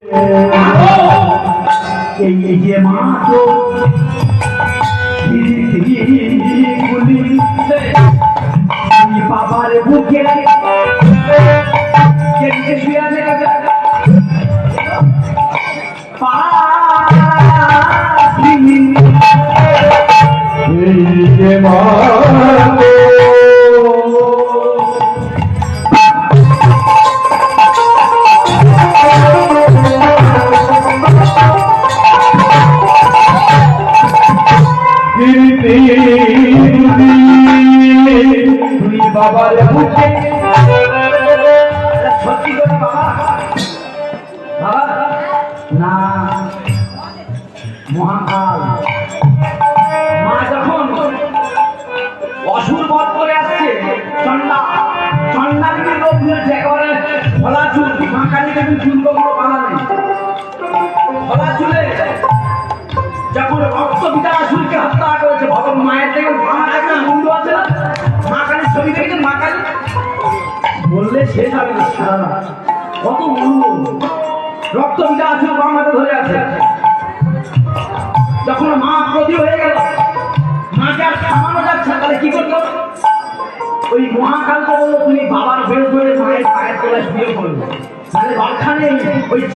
এই যে মাতো বাবার বুকে বাবার বুকে সত্যি করে বাবা বাবা না মহাকাল মা যখন অসুর বধ করে আসছে চন্ডাকে লোক নিয়েছে একেবারে ফলা চুল মাকালিকে চুলগুলো বানা নেই ফলা চুলে যখন রক্ত পিতা আসুরকে হত্যা করেছে ভগবান মায়ের থেকে ভাঙা একটা মুন্ড আছে না মা কালীর ছবি দেখেছেন মা কালী বললে শেষ হবে না সারা কত রক্ত পিতা আসুর বাংলাতে ধরে আছে যখন মা প্রতি হয়ে গেল মাকে আর থামানো যাচ্ছে তাহলে কি করলো ওই মহাকালকে বললো তুমি বাবার বের করে মায়ের পায়ের তলায় শুয়ে পড়লো তাহলে বাচ্চা নেই ওই